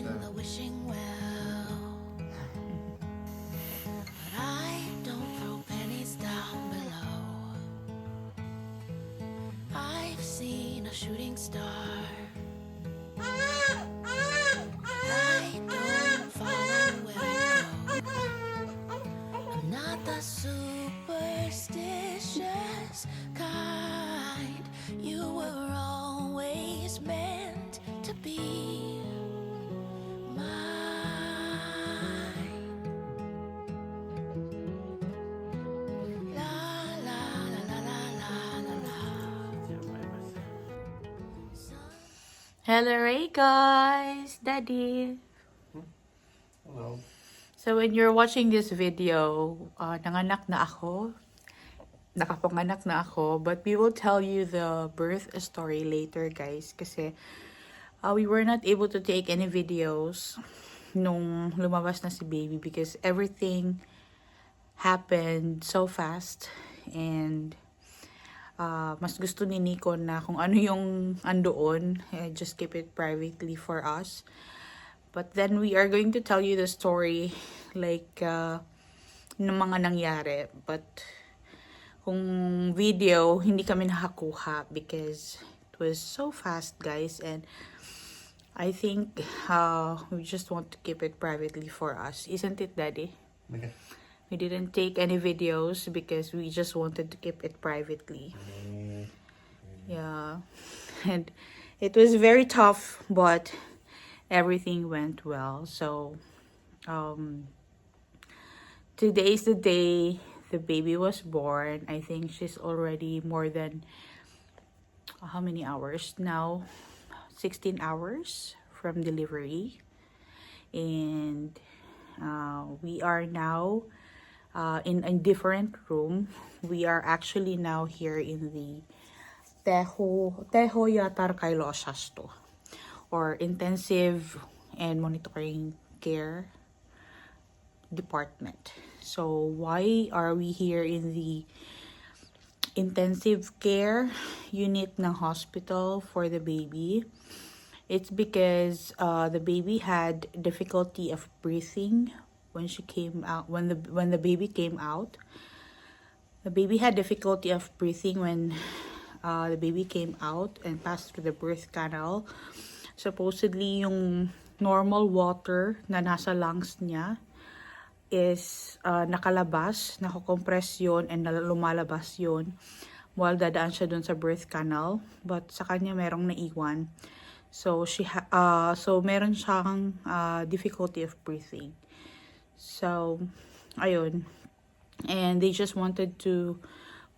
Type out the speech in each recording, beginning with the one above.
the wishing well. But I don't throw pennies down below. I've seen a shooting star. I don't follow where it goes. I'm not the superstitious kind. You were always meant to be mine. La la la la la la la la. Hello, Ray guys, Daddy. Hello. So when you're watching this video, nanganak na ako. Nakapanganak na ako. But we will tell you the birth story later, guys. Kasi we were not able to take any videos nung lumabas na si baby because everything happened so fast. And mas gusto ni Nico na kung ano yung andoon, just keep it privately for us. But then we are going to tell you the story like ng mga nangyari. But kung video, hindi kami nakakuha because it was so fast, guys. And I think we just want to keep it privately for us. Isn't it, Daddy? Okay. We didn't take any videos because we just wanted to keep it privately. Yeah. And it was very tough, but everything went well. So today is the day the baby was born. I think she's already more than how many hours now? 16 hours from delivery. And we are now in a different room. We are actually now here in the Teho Yatar Kailosasto, or intensive and monitoring care department. So why are we here in the intensive care unit ng hospital for the baby? It's because the baby had difficulty of breathing when she came out. When the baby came out, the baby had difficulty of breathing when the baby came out and passed through the birth canal. Supposedly, yung normal water na nasa lungs niya is nakalabas, nakakompress yun, and lumalabas yun while dadaan siya dun sa birth canal. But sa kanya merong naiwan. So meron siyang difficulty of breathing. So, ayun. And they just wanted to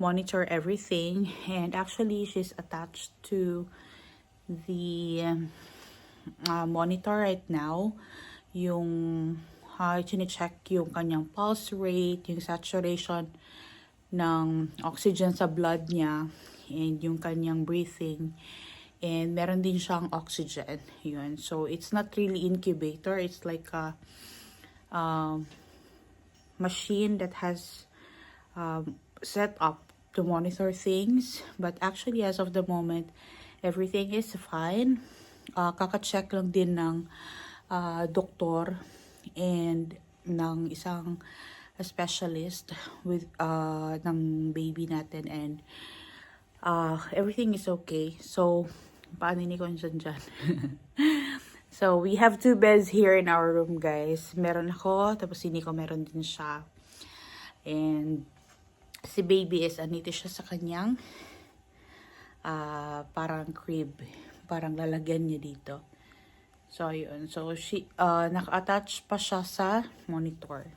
monitor everything. And actually, she's attached to the monitor right now. Yung chine-check yung kanyang pulse rate, yung saturation ng oxygen sa blood niya, and yung kanyang breathing. And meron din siyang oxygen. Yun. So, it's not really incubator. It's like a machine that has set up to monitor things. But actually, as of the moment, everything is fine. Kaka-check lang din ng doktor and ng isang specialist with ng baby natin, and everything is okay. So paano ni ko dyan? So we have 2 beds here in our room, guys. Meron ako, tapos si Nico meron din siya. And si baby is andito siya sa kanyang parang crib, parang lalagyan niya dito. So, yun. So, naka-attach pa siya sa monitor,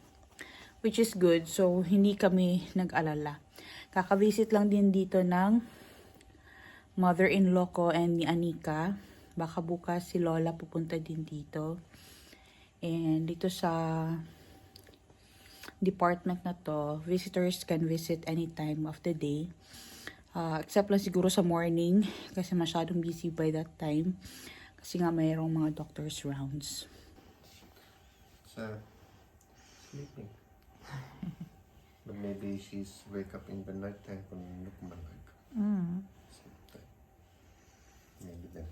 which is good. So, hindi kami nag-alala. Kaka-visit lang din dito ng mother-in-law ko and ni Anika. Baka bukas si Lola pupunta din dito. And dito sa department na to, visitors can visit any time of the day. Except lang siguro sa morning, kasi masyadong busy by that time. Kasi nga mayroong mga doctor's rounds. So, sleeping. But maybe she's wake up in the night time kung lukumalag. Maybe then.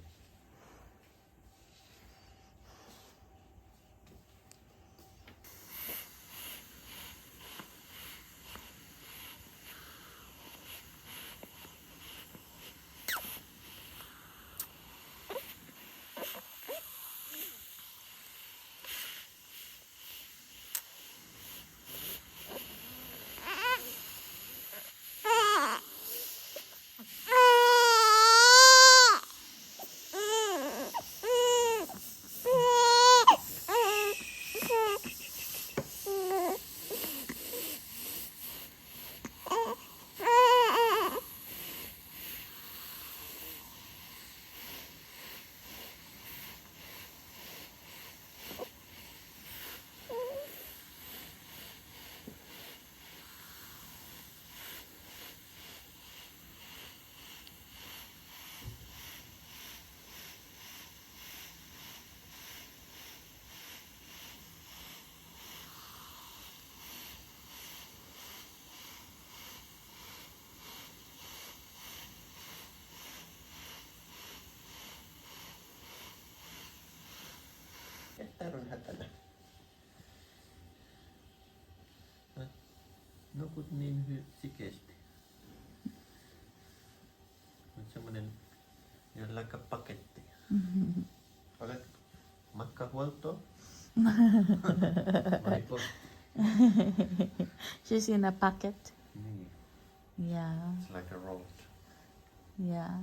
Taron hatala. Nukut niin sikeesti. On semmonen jollain paketti. Olet matkahuoltoa? Vai post? She's in a packet. Niin. Yeah, It's like a roll. yeah.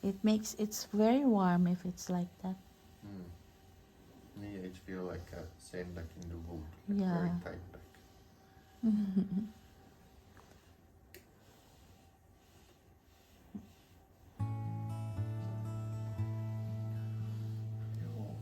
It's very warm if it's like that. Niin, it feel like same like in the wood. Like Yeah. very tight back. Joo.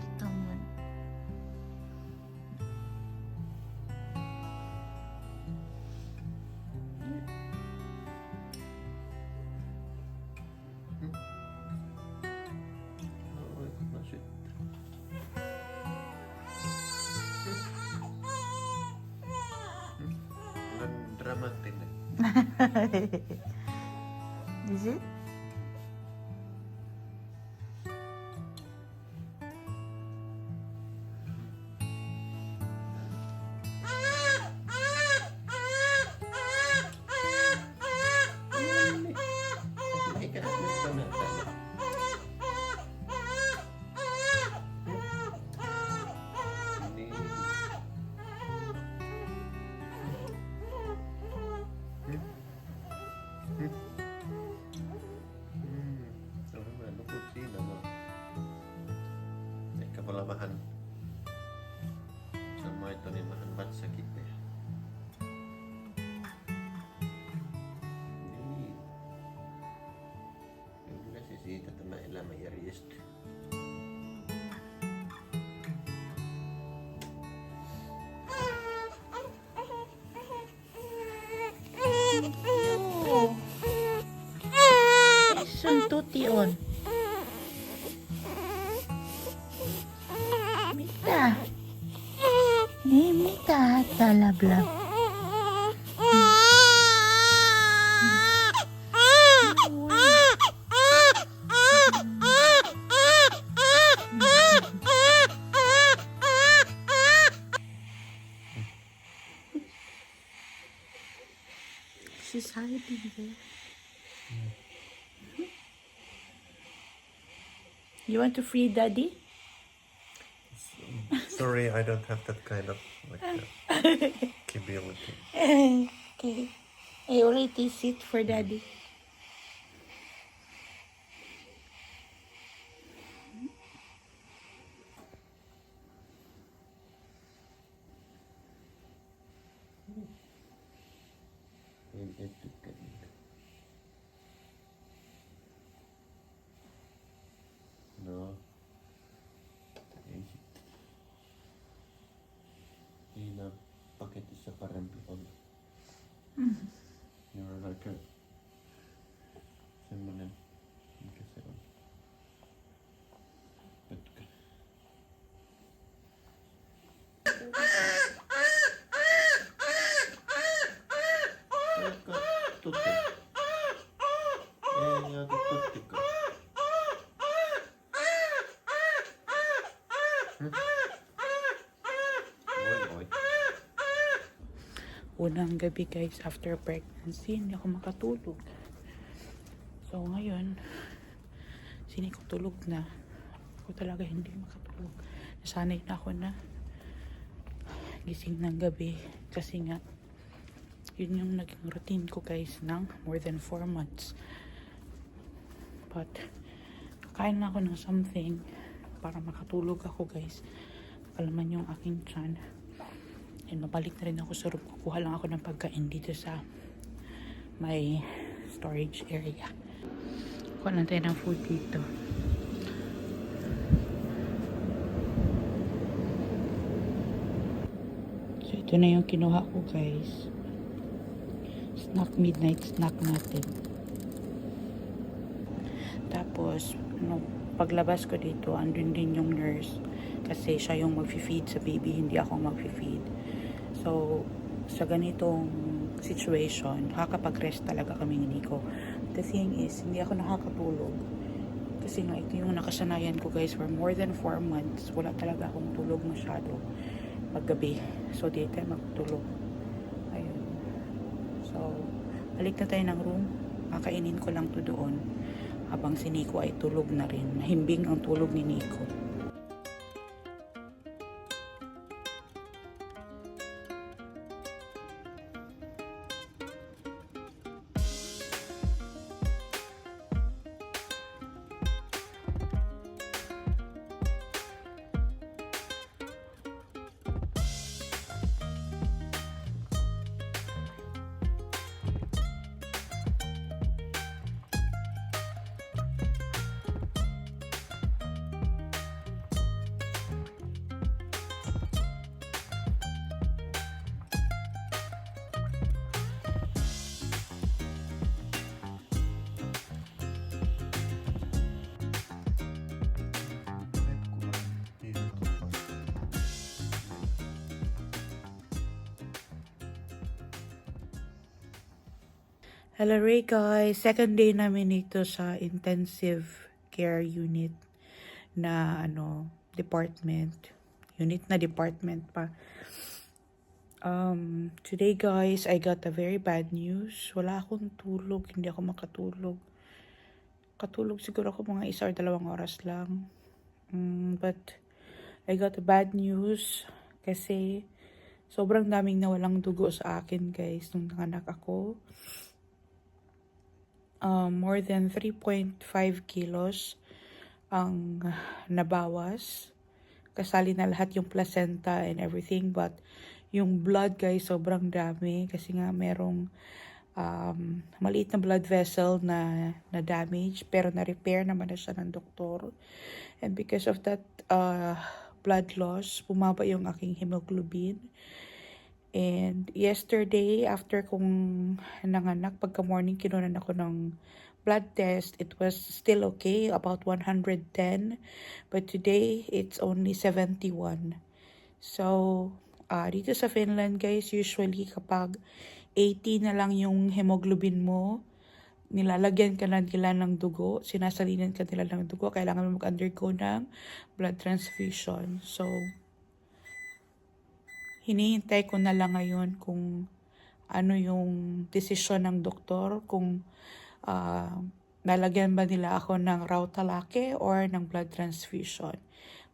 Kita mo. Oi, mä syttää. Olen dramaattinen. Is it? Eikä nyt tänään tänne. Niin. Se on hyvä, nukut siinä vaan. Ehkä voi olla vähän, se on maito, niin vähän vatsakipeä. Niin. Kyllä se siitä tämä elämä järjestyy. Oh. Sun tuti on. Mitä? Niin mitä hätää lablab? She's hiding there. You want to free daddy? Sorry, I don't have that kind of capability. Okay. I already sit for daddy. En tykkää niitä. No. Ei sitten. Siinä paketissa parempi olla. You're like a semmonen, mikä se on? Pötkä. Oletko tutti? Ei ota tuttikaan. Voi voi. Unang gabi guys after pregnancy, hindi ako makatulog. So ngayon, sini ko tulog na. Ako talaga hindi makatulog. Nasanay na ako na gising ng gabi kasi nga yun yung naging routine ko guys ng more than 4 months. But kakain na ako ng something para makatulog ako guys. Kalaman yung aking tiyan. And mabalik na rin ako sa room. Kukuha lang ako ng pagkain dito sa may storage area. Kuha lang tayo ng food dito. Ito na yung kinuha ko, guys. Midnight snack natin. Tapos, paglabas ko dito, andun din yung nurse. Kasi siya yung mag-feed sa baby, hindi ako mag-feed. So, sa ganitong situation, nakakapag-rest talaga kami ni Nico. The thing is, hindi ako nakakatulog. Kasi nga, ito yung nakasanayan ko, guys, for more than 4 months. Wala talaga akong tulog masyado paggabi. So, daytime magtulog. Ayun. So, balik na tayo ng room. Kakainin ko lang to doon. Habang si Nico ay tulog na rin. Nahimbing ang tulog ni Nico. Hello Ray guys, second day namin dito sa intensive care unit na department. Unit na department pa. Today guys, I got a very bad news. Wala akong tulog, hindi ako makatulog. Katulog siguro ako mga 1 or 2 oras lang. But I got a bad news kasi sobrang daming nawalang dugo sa akin guys nung nanganak ako. More than 3.5 kilos ang nabawas. Kasali na lahat yung placenta and everything. But yung blood guys, sobrang dami. Kasi nga merong maliit na blood vessel na damage. Pero na-repair naman na siya ng doktor. And because of that blood loss, bumaba yung aking hemoglobin. And yesterday, after kong nanganak, pagka morning, kinunan ako ng blood test. It was still okay, about 110. But today, it's only 71. So, dito sa Finland, guys, usually kapag 80 na lang yung hemoglobin mo, nilalagyan ka na nila ng dugo, sinasalinan ka nila ng dugo, kailangan mo mag-undergo ng blood transfusion. So, hinihintay ko na lang ngayon kung ano yung desisyon ng doktor, kung lalagyan ba nila ako ng Rautalake or ng blood transfusion.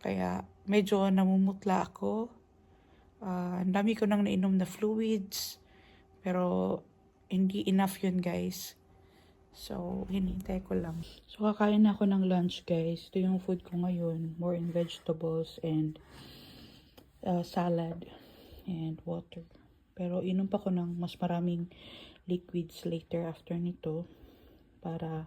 Kaya medyo namumutla ako. Ang dami ko nang nainom na fluids, pero hindi enough yun guys. So, hinihintay ko lang. So, kakain ako ng lunch guys. Ito yung food ko ngayon. More in vegetables and salad and water. Pero inom pa ko ng mas maraming liquids later after nito para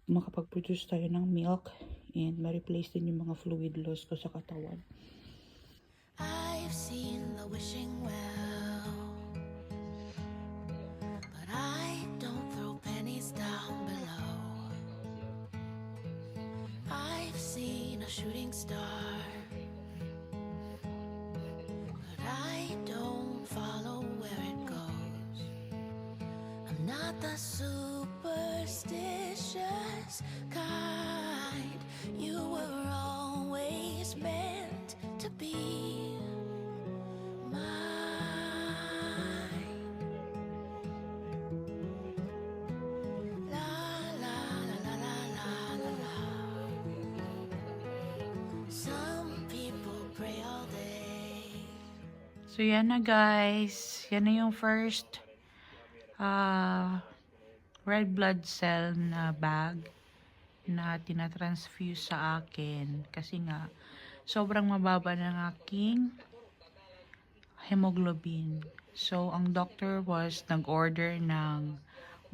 makapag-produce tayo ng milk and ma-replace din yung mga fluid loss ko sa katawan. I've seen the wishing well, but I don't throw pennies down below. I've seen a shooting star, but I don't follow where it goes. I'm not the superstitious kind. You were always meant to be mine. La la la la la la la la. Some people pray all day. So, yan na guys. Yan na yung first red blood cell na bag na tinatransfuse sa akin. Kasi nga, sobrang mababa ng aking hemoglobin. So, ang doctor was nag-order ng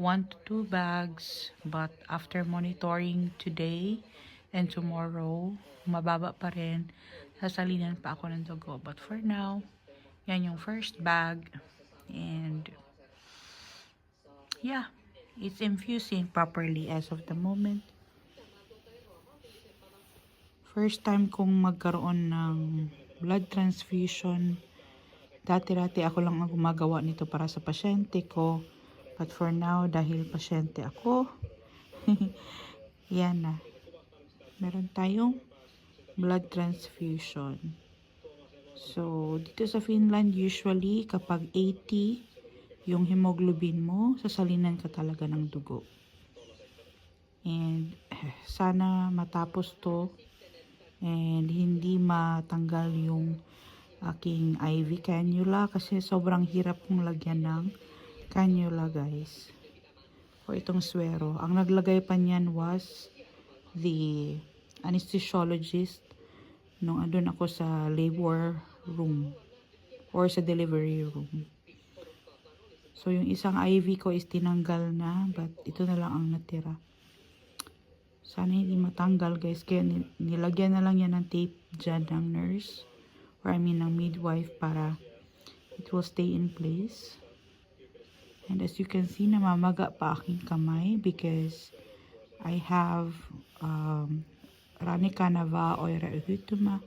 1 to 2 bags. But after monitoring today and tomorrow, mababa pa rin. Sasalinan pa ako ng dugo. But for now, Yan yung first bag. And yeah, it's infusing properly as of the moment. First time kong magkaroon ng blood transfusion. Dati-dati ako lang ang gumagawa nito para sa pasyente ko. But for now, dahil pasyente ako, yan na. Meron tayong blood transfusion. So, dito sa Finland, usually, kapag 80 yung hemoglobin mo, sasalinan ka talaga ng dugo. And sana matapos to and hindi matanggal yung aking IV cannula kasi sobrang hirap kong lagyan ng cannula, guys. O itong swero. Ang naglagay pa niyan was the anesthesiologist nung andun ako sa labor room or sa delivery room. So, yung isang IV ko is tinanggal na, but ito na lang ang natira. Sana hindi matanggal, guys. Kaya nilagyan na lang yan ng tape dyan ng nurse or ng midwife para it will stay in place. And as you can see, namamaga pa aking kamay because I have Rannikava oireohyptoma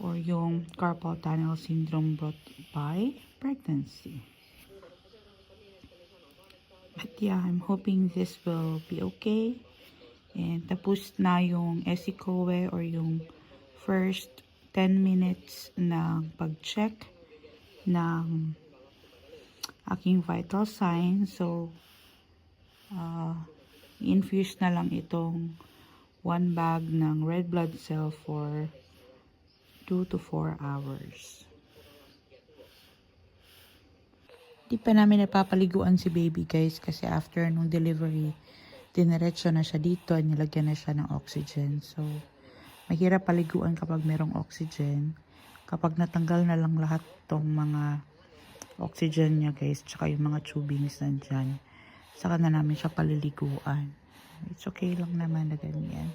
or yung carpal tunnel syndrome brought by pregnancy. But yeah, I'm hoping this will be okay. And tapos na yung esikowe or yung first 10 minutes na pag-check ng aking vital signs. So, infuse na lang itong 1 bag ng red blood cell for 2 to 4 hours. Di pa namin napapaliguan si baby, guys, kasi after nung delivery, diniretso na siya dito, nilagyan na siya ng oxygen. So, mahirap paliguan kapag merong oxygen. Kapag natanggal na lang lahat tong mga oxygen niya, guys, tsaka yung mga tubings nandyan, saka na namin siya paliliguan. It's okay lang naman na ganyan.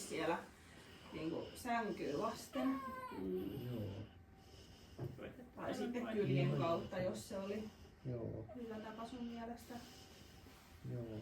Siellä niin kuin sänkyä vasten. Tai sitten kyljen kautta, jos se oli hyvä tapa sun mielestä. Joo.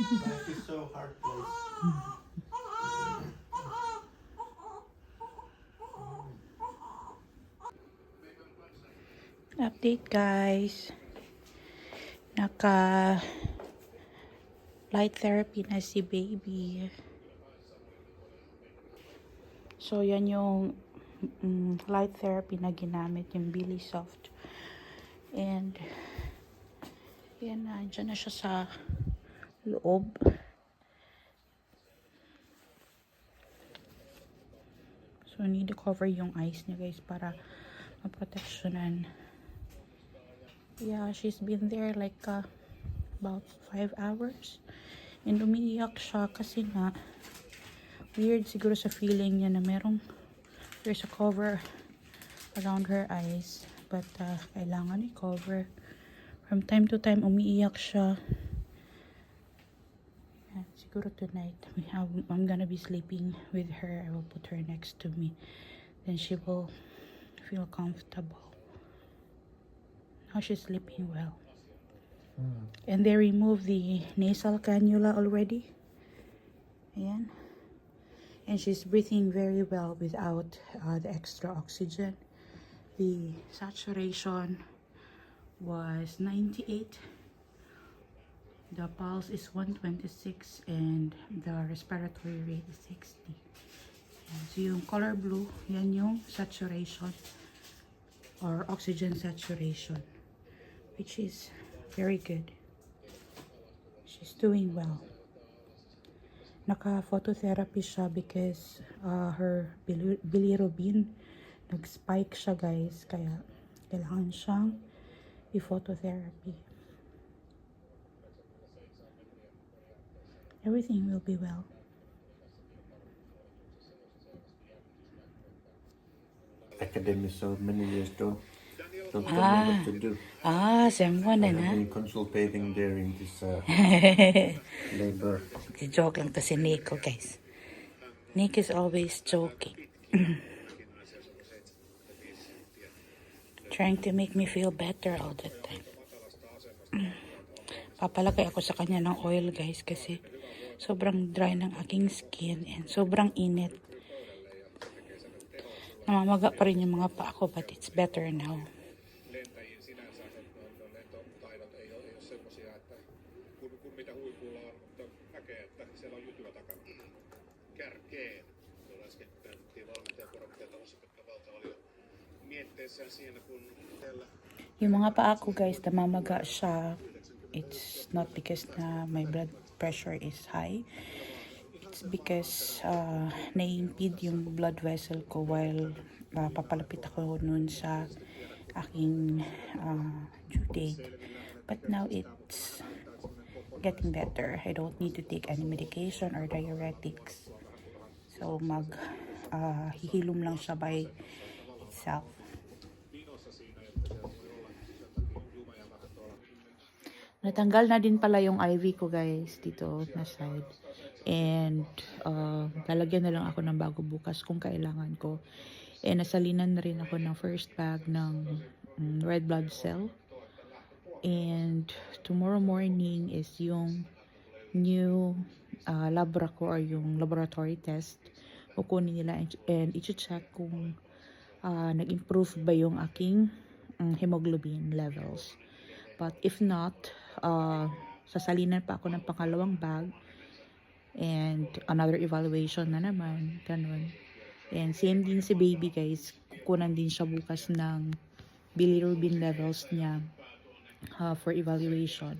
Life is so hard, place. Update, guys. Naka light therapy na si baby. So, yan yung light therapy na ginamit, yung Bilisoft. And, yan na, dyan na siya sa loob. So, need to cover yung eyes niya, guys, para maproteksyonan. Yeah, she's been there like about 5 hours. And umiiyak siya kasi nga weird siguro sa feeling niya na there's a cover around her eyes, but kailangan i-cover. From time to time umiiyak siya. And siguro tonight I'm gonna be sleeping with her. I will put her next to me, then she will feel comfortable. Now she's sleeping well. And they removed the nasal cannula already. Ayan. And she's breathing very well without the extra oxygen. The saturation was 98. The pulse is 126 and the respiratory rate is 60. Ayan. So yung color blue, yan yung saturation or oxygen saturation, which is very good. She's doing well. Naka-phototherapy siya because her bilirubin nag-spike siya, guys. Kaya kailangan siyang i-phototherapy. Everything will be well. Academy so many years don't tell me what to do. Semwa na I na. have been consultating during this labor. Joke lang to si Nico, guys. Nick is always joking. Trying to make me feel better all the time. Papalagay ako sa kanya ng oil, guys, kasi sobrang dry ng aking skin and sobrang init. Namamaga pa rin yung mga paa ko, but it's better now. Lentäjien sinänsä lentotaidot ei ole semmoisia, että kun mitä huipulla on, mutta näkee, että siellä on jutua takana. Kärkeen. Tuolla äsken näytettiin valmentajakorokkeja talossa, Pekka Valta oli jo mietteessään siinä, kun teillä... Yung mga paa ko, guys, namamaga siya. It's not because na my blood pressure is high. It's because naiimpede yung blood vessel ko while papalapit ako nun sa aking due date. But now it's getting better. I don't need to take any medication or diuretics. So hihilom lang siya by itself. Natanggal na din pala yung IV ko, guys, dito na side. And lalagyan na lang ako ng bago bukas kung kailangan ko. And nasalinan na rin ako ng first bag ng red blood cell. And tomorrow morning is yung new labra ko or yung laboratory test. Kukunin nila and i-check kung nag-improve ba yung aking hemoglobin levels. But if not, sasalinan pa ako ng pangalawang bag and another evaluation na naman, ganun. And same din si baby, guys, kukunan din siya bukas ng bilirubin levels niya for evaluation.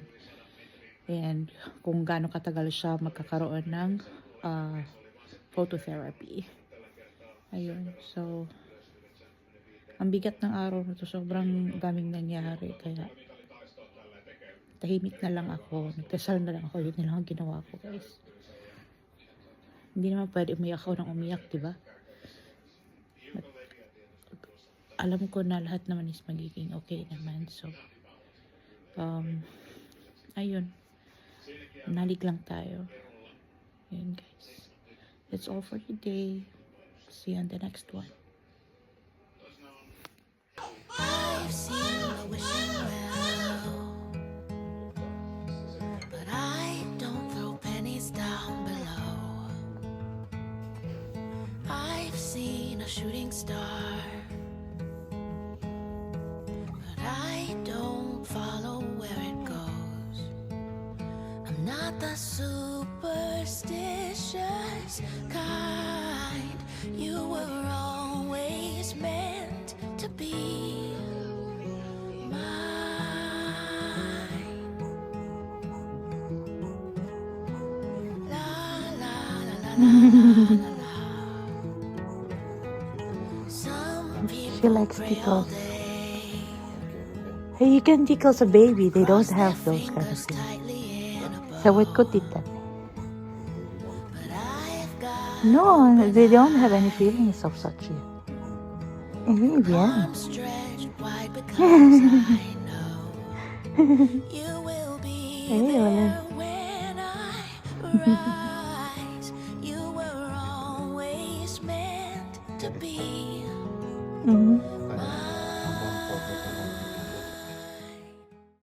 And kung gaano katagal siya magkakaroon ng phototherapy. Ayun, so ang bigat ng araw na to, sobrang daming nangyari, kaya tahimik na lang ako, nagdasal na lang ako. Yun na lang ang ginawa ko, guys. Hindi naman pwede umiyak ako ng umiyak, diba? But, alam ko na lahat naman is magiging okay naman. So, ayun. Nalig lang tayo. Ayun, guys. That's all for today. See you on the next one. I've seen the wishing well, but I don't throw pennies down below. I've seen a shooting star, but I don't follow where it goes. I'm not the superstitious kind. You were always meant to be mine. La la la la la la la. She likes tickles. day. Hey, you can tickle a baby. They don't Cross their have those kind of fingers things. tightly in a bow. Sawit ko titan. But I've got No, they don't have any feelings of such yet. Eh, bien. arms stretched wide because I know you will be Eh, there wala. when I rise. You were always meant to be. Mhm.